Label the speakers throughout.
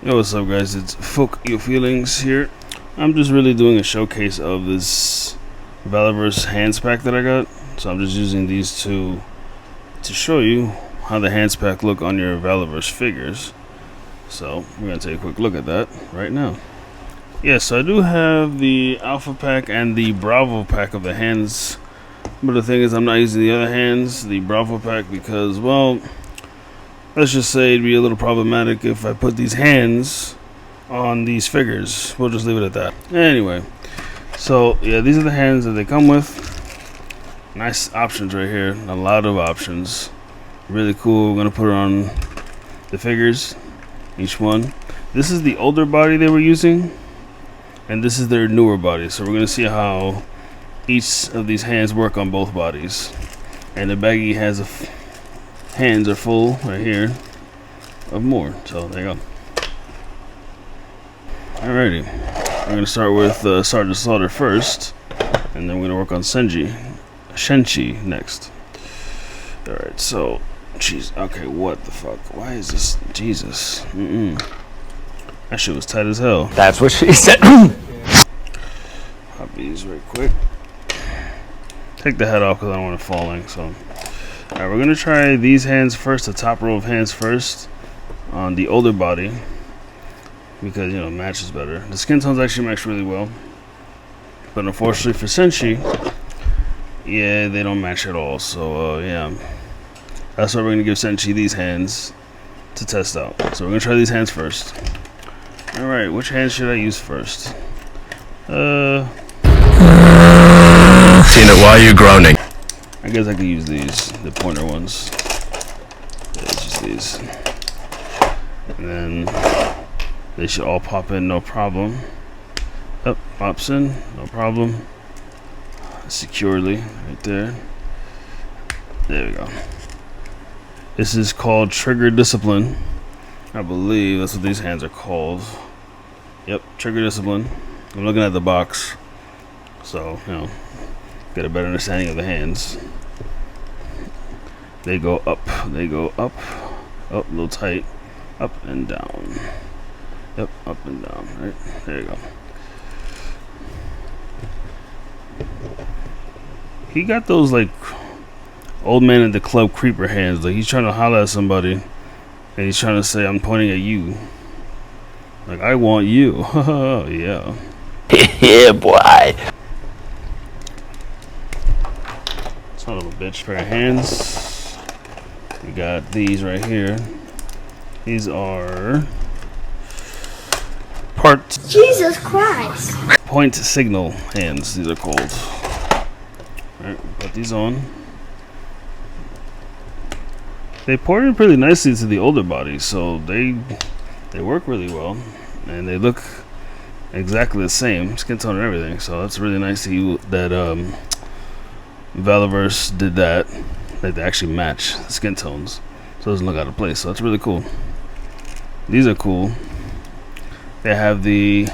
Speaker 1: Yo, what's up guys, it's Fuck Your Feelings here. I'm just really doing a showcase of this Valaverse hands pack that I got. So I'm just using these two to show you how the hands pack look on your Valaverse figures. So we're going to take a quick look at that right now. Yes, so I do have the Alpha pack and the Bravo pack of the hands. But the thing is, I'm not using the other hands, the Bravo pack, because, well, let's just say it'd be a little problematic if I put these hands on these figures. We'll just leave it at that. Anyway, so yeah, these are the hands that they come with. Nice options right here. A lot of options. Really cool. We're gonna put it on the figures, each one. This is the older body they were using, and this is their newer body. So we're gonna see how each of these hands work on both bodies. And the baggie has a hands are full right here of more. So there you go. Alrighty, we're gonna start with Sergeant Slaughter first, and then we're gonna work on Shenchi next. Alright, so jeez, okay, what the fuck? Why is this? Jesus. That shit was tight as hell.
Speaker 2: That's what she said.
Speaker 1: Pop these right quick. Take the head off because I don't want it falling. So, alright, we're gonna try these hands first, the top row of hands first, on the older body, because you know it matches better. The skin tones actually match really well, but unfortunately for Senshi, yeah, they don't match at all. So yeah, that's why we're gonna give Senshi these hands to test out. So we're gonna try these hands first. Alright, which hand should I use first?
Speaker 2: Tina, why are you groaning?
Speaker 1: I guess I could use these, the pointer ones. Yeah, it's just these. And then they should all pop in, no problem. Up, pops in, no problem. Securely, right there. There we go. This is called Trigger Discipline. I believe that's what these hands are called. Yep, Trigger Discipline. I'm looking at the box, so you know, get a better understanding of the hands. They go up, a little tight, up and down. Yep, up and down, right? There you go. He got those like old man at the club creeper hands, like he's trying to holler at somebody and he's trying to say, I'm pointing at you. Like, I want you. Yeah.
Speaker 2: Yeah, boy.
Speaker 1: Son of a bitch. Pair of hands. We got these right here. These are
Speaker 3: Jesus Christ.
Speaker 1: point signal hands. These are called. Alright, put these on. They pour in pretty nicely to the older bodies, so they work really well, and they look exactly the same, skin tone and everything. So that's really nice to see that Valaverse did that. That they actually match the skin tones, so it doesn't look out of place. So that's really cool. These are cool. They have the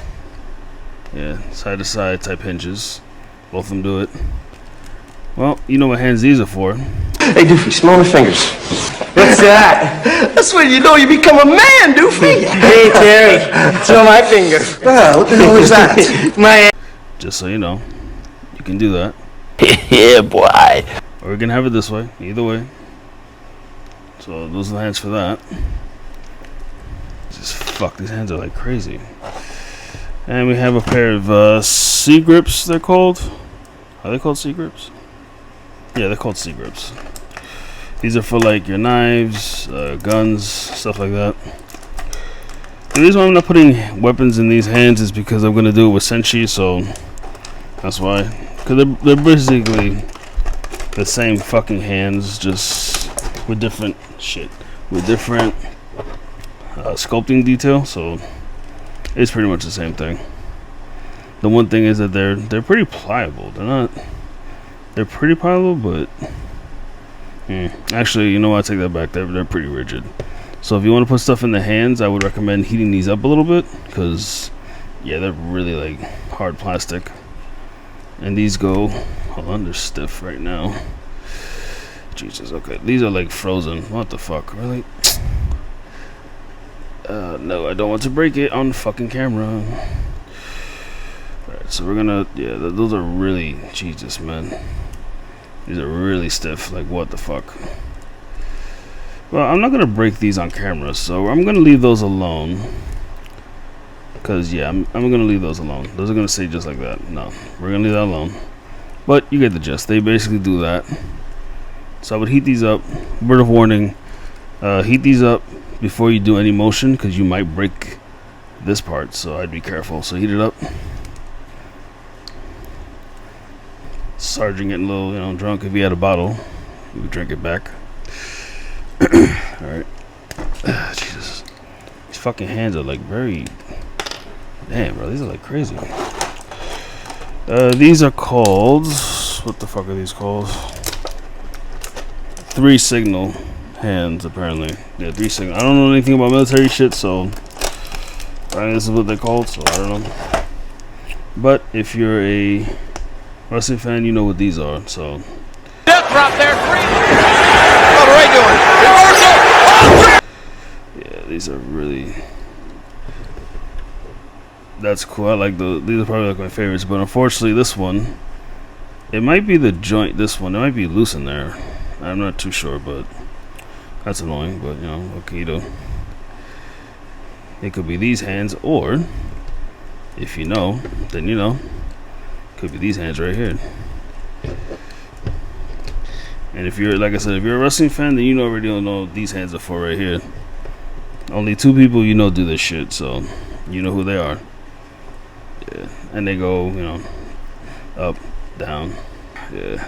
Speaker 1: side to side type hinges. Both of them do it. Well, you know what hands these are for.
Speaker 4: Hey, Doofy, smell my fingers. What's that? That's when you know you become a man, Doofy.
Speaker 5: Hey, Terry, smell my finger.
Speaker 4: What the hell is that?
Speaker 5: My.
Speaker 1: Just so you know, you can do that.
Speaker 2: Yeah, boy.
Speaker 1: Or we can have it this way. Either way. So those are the hands for that. Just fuck, these hands are like crazy. And we have a pair of C grips. They're called. Are they called C grips? Yeah, they're called C grips. These are for like your knives, guns, stuff like that. The reason why I'm not putting weapons in these hands is because I'm gonna do it with Senshi, so that's why. Because they're basically the same fucking hands, just with different shit, with different sculpting detail. So it's pretty much the same thing. The one thing is that they're pretty pliable. They're pretty pliable, but actually, you know what? I take that back. They're pretty rigid. So if you want to put stuff in the hands, I would recommend heating these up a little bit, because yeah, they're really like hard plastic. And these go, hold on, they're stiff right now. Jesus, okay, these are like frozen. What the fuck, really? No, I don't want to break it on fucking camera. Alright, so we're gonna, yeah, those are really, Jesus, man. These are really stiff, like what the fuck. Well, I'm not gonna break these on camera, so I'm gonna leave those alone. Cause yeah, I'm gonna leave those alone. Those are gonna stay just like that. No, we're gonna leave that alone. But you get the gist. They basically do that. So I would heat these up. Word of warning: heat these up before you do any motion, because you might break this part. So I'd be careful. So heat it up. Sergeant getting a little, drunk. If he had a bottle, he would drink it back. All right. Jesus, these fucking hands are like very. Damn, bro, these are like crazy. These are called. What the fuck are these called? 3 signal hands, apparently. Yeah, 3 signal. I don't know anything about military shit, so this is what they're called. So I don't know. But if you're a wrestling fan, you know what these are. So.
Speaker 6: Death drop there, 3. What are Ray doing? Reversal.
Speaker 1: Yeah, these are really. That's cool. I like these are probably like my favorites, but unfortunately this one, it might be the joint. This one, it might be loose in there. I'm not too sure, but that's annoying. But okay, it could be these hands, or if you know, then you know, could be these hands right here. And if you're, like I said, if you're a wrestling fan, then you already don't know these hands are for right here. Only 2 people do this shit, so you know who they are. Yeah, and they go, up, down. Yeah.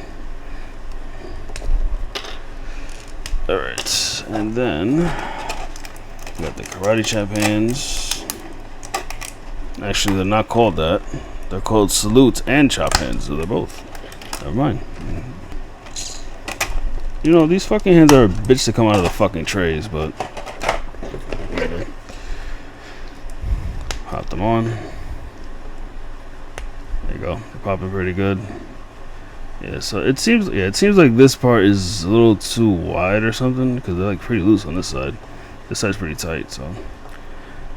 Speaker 1: Alright, and then we got the karate chop hands. Actually, they're not called that. They're called salute and chop hands, so they're both. Never mind. These fucking hands are a bitch to come out of the fucking trays, but hop them on. There you go. They're popping pretty good. Yeah, so it seems like this part is a little too wide or something, because they're like pretty loose on this side. This side's pretty tight, so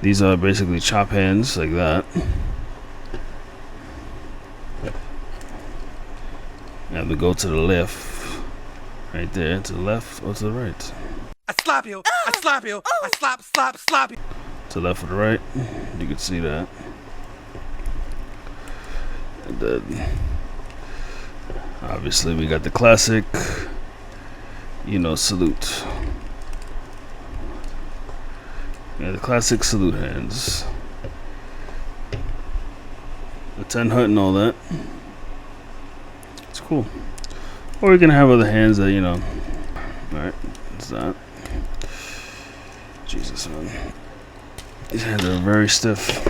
Speaker 1: these are basically chop hands like that. And we go to the left, right there, to the left or to the right.
Speaker 6: I slap you. I slap you. I slap you.
Speaker 1: To the left or the right, you can see that. And then obviously we got the classic, salute. Yeah, the classic salute hands. The 10 hut and all that. It's cool. Or you can have other hands that, Alright, that's that. Jesus, man. These hands are very stiff.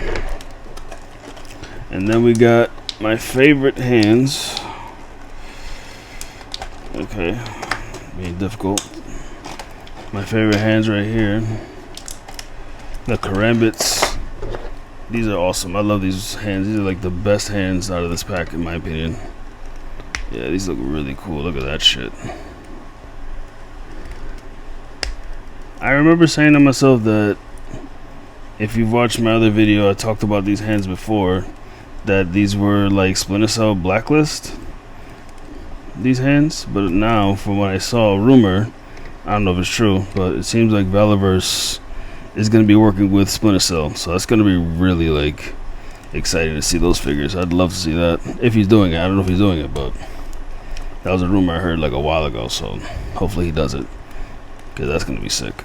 Speaker 1: And then we got my favorite hands. Okay, being difficult. My favorite hands right here. The karambits. These are awesome. I love these hands. These are like the best hands out of this pack, in my opinion. Yeah, these look really cool. Look at that shit. I remember saying to myself that if you've watched my other video, I talked about these hands before, that these were like Splinter Cell Blacklist, these hands. But now, from what I saw, rumor, I don't know if it's true, but it seems like Valaverse is going to be working with Splinter Cell, so that's going to be really like exciting to see those figures. I'd love to see that, if he's doing it. I don't know if he's doing it, but that was a rumor I heard like a while ago, so hopefully he does it, because that's going to be sick.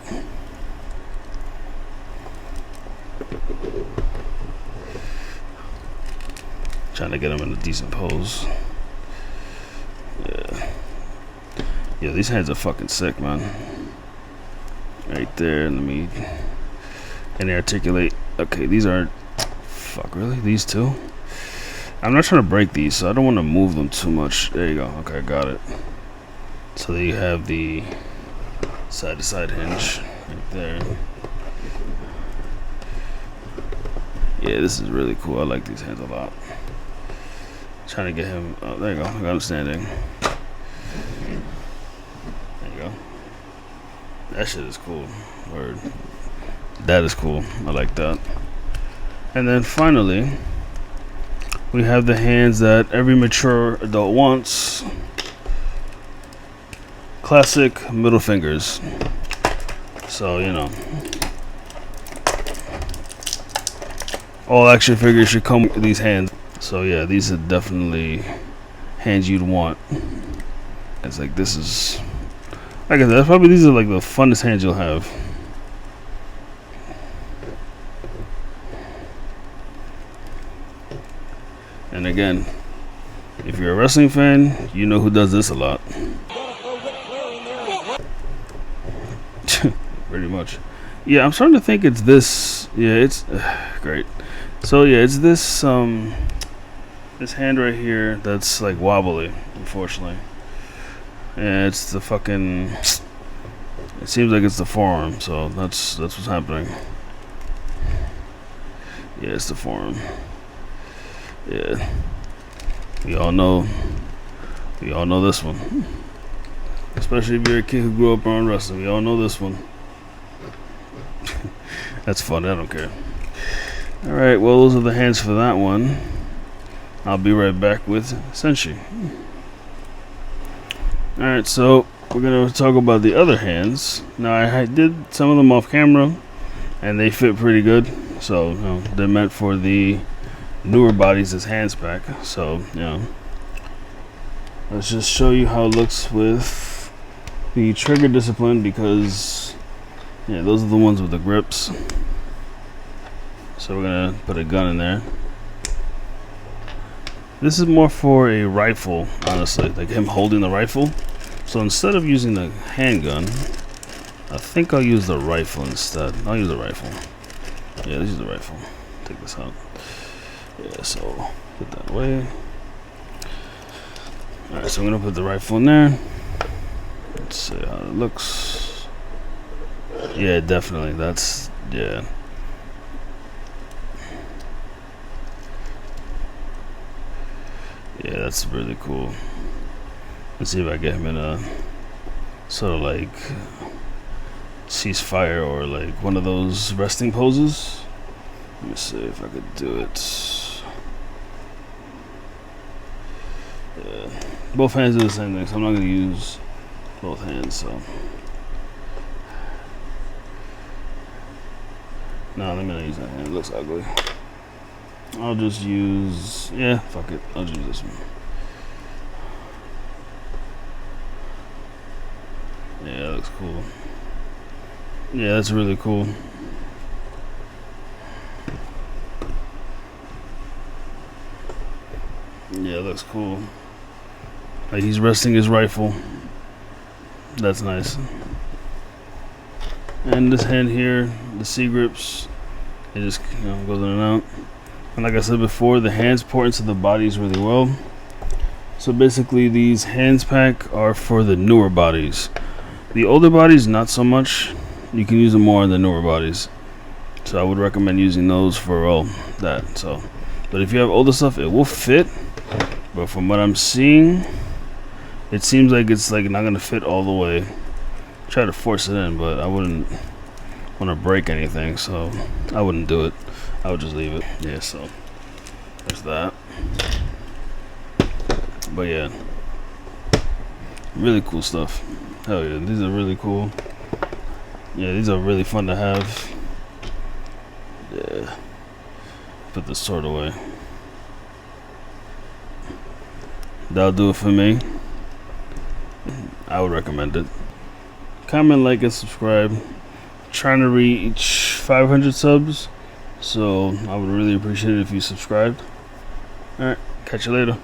Speaker 1: Trying to get him in a decent pose. Yeah, these hands are fucking sick, man. Right there, let me. And they articulate. Okay, these aren't. Fuck, really? These two? I'm not trying to break these, so I don't want to move them too much. There you go. Okay, got it. So there you have the side-to-side hinge right there. Yeah, this is really cool. I like these hands a lot. Trying to get him. Oh, there you go. I got him standing. There you go. That shit is cool. Word. That is cool. I like that. And then finally, we have the hands that every mature adult wants. Classic middle fingers. So, you know, all action figures should come with these hands. So yeah, these are definitely hands you'd want. It's like, this is, like I said, probably these are like the funnest hands you'll have. And again, if you're a wrestling fan, you know who does this a lot. Pretty much. Yeah, I'm starting to think it's this. Yeah, it's great. So yeah, it's this this hand right here that's like wobbly, unfortunately. Yeah, it's the fucking, it seems like it's the forearm, so that's what's happening. Yeah, it's the forearm. Yeah. We all know this one. Especially if you're a kid who grew up around wrestling, we all know this one. That's fun, I don't care. Alright, well, those are the hands for that one. I'll be right back with Senshi. Alright, so we're going to talk about the other hands. Now, I did some of them off camera, and they fit pretty good. So, you know, they're meant for the newer bodies as hands pack. So, you know, let's just show you how it looks with the trigger discipline, because yeah, those are the ones with the grips. So we're gonna put a gun in there. This is more for a rifle, honestly, like him holding the rifle. So instead of using the handgun, I think I'll use the rifle instead. I'll use the rifle. Yeah, let's use the rifle. Take this out. Yeah, so put that away. Alright, so I'm gonna put the rifle in there. Let's see how it looks. Yeah, definitely. That's, yeah. Yeah, that's really cool. Let's see if I get him in a sort of like ceasefire or like one of those resting poses. Let me see if I could do it. Yeah. Both hands are the same thing, so I'm not going to use both hands, so. No, let me not use that hand. It looks ugly. I'll just use, yeah, fuck it. I'll just use this one. Yeah, that looks cool. Yeah, that's really cool. Yeah, it looks cool. Like he's resting his rifle. That's nice. And this hand here, the C grips, it just, you know, goes in and out. And like I said before, the hands pour into the bodies really well. So basically, these hands pack are for the newer bodies. The older bodies, not so much. You can use them more on the newer bodies. So I would recommend using those for all that. So, but if you have older stuff, it will fit. But from what I'm seeing, it seems like it's like not gonna fit all the way. Try to force it in, but I wouldn't want to break anything, so I wouldn't do it. I would just leave it. Yeah, so there's that. But yeah, really cool stuff. Hell yeah, these are really cool. Yeah, these are really fun to have. Yeah, put the sword away. That'll do it for me. I would recommend it. Comment, like, and subscribe. Trying to reach 500 subs, so I would really appreciate it if you subscribed. Alright, catch you later.